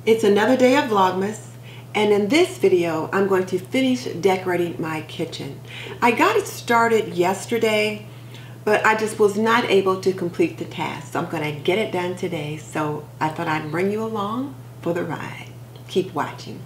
It's another day of Vlogmas, and in this video I'm going to finish decorating my kitchen. I got it started yesterday, but I just was not able to complete the task, so I'm going to get it done today. So I thought I'd bring you along for the ride. Keep watching.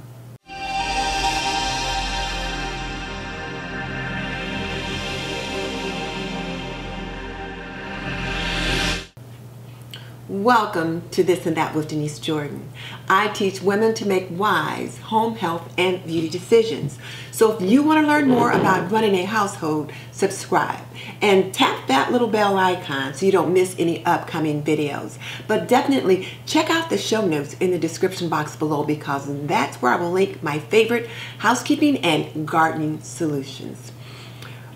Welcome to This and That with Denise Jordan. I teach women to make wise home health and beauty decisions. So if you want to learn more about running a household, subscribe and tap that little bell icon so you don't miss any upcoming videos. But definitely check out the show notes in the description box below, because that's where I will link my favorite housekeeping and gardening solutions.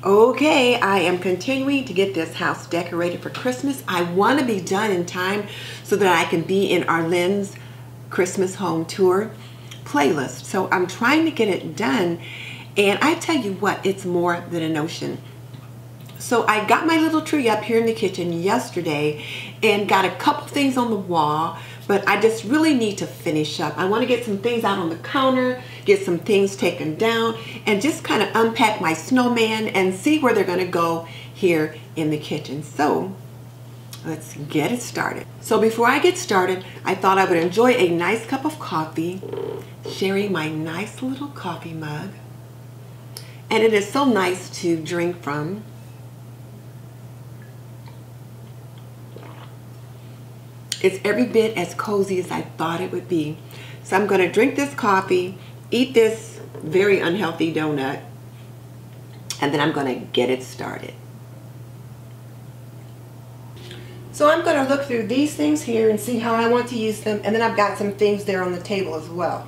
Okay, I am continuing to get this house decorated for Christmas. I want to be done in time so that I can be in Arlene's Christmas home tour playlist. So I'm trying to get it done, and I tell you what, it's more than a notion. So I got my little tree up here in the kitchen yesterday and got a couple things on the wall, but I just really need to finish up. I want to get some things out on the counter, get some things taken down, and just kind of unpack my snowman and see where they're going to go here in the kitchen. So let's get it started. So before I get started, I thought I would enjoy a nice cup of coffee, sharing my nice little coffee mug. And it is so nice to drink from. It's every bit as cozy as I thought it would be. So I'm going to drink this coffee, eat this very unhealthy donut, and then I'm going to get it started. So I'm going to look through these things here and see how I want to use them, and then I've got some things there on the table as well.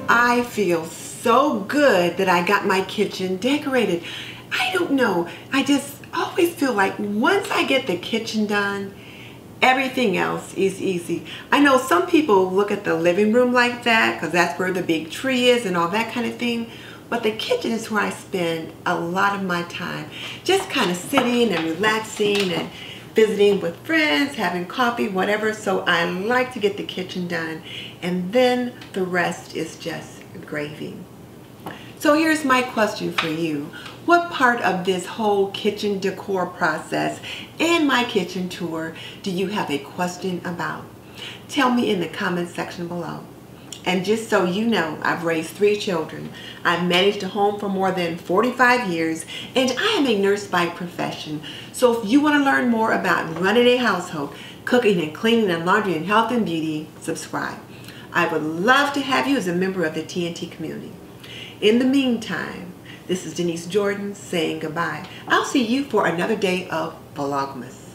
I feel so good that I got my kitchen decorated. I don't know, I just always feel like once I get the kitchen done, everything else is easy. I know some people look at the living room like that because that's where the big tree is and all that kind of thing. But the kitchen is where I spend a lot of my time. Just kind of sitting and relaxing and visiting with friends, having coffee, whatever. So I like to get the kitchen done. And then the rest is just gravy. So here's my question for you. What part of this whole kitchen decor process and my kitchen tour do you have a question about? Tell me in the comment section below. And just so you know, I've raised 3 children. I've managed a home for more than 45 years, and I am a nurse by profession. So if you want to learn more about running a household, cooking and cleaning and laundry and health and beauty, subscribe. I would love to have you as a member of the TNT community. In the meantime, this is Denise Jordan saying goodbye. I'll see you for another day of Vlogmas.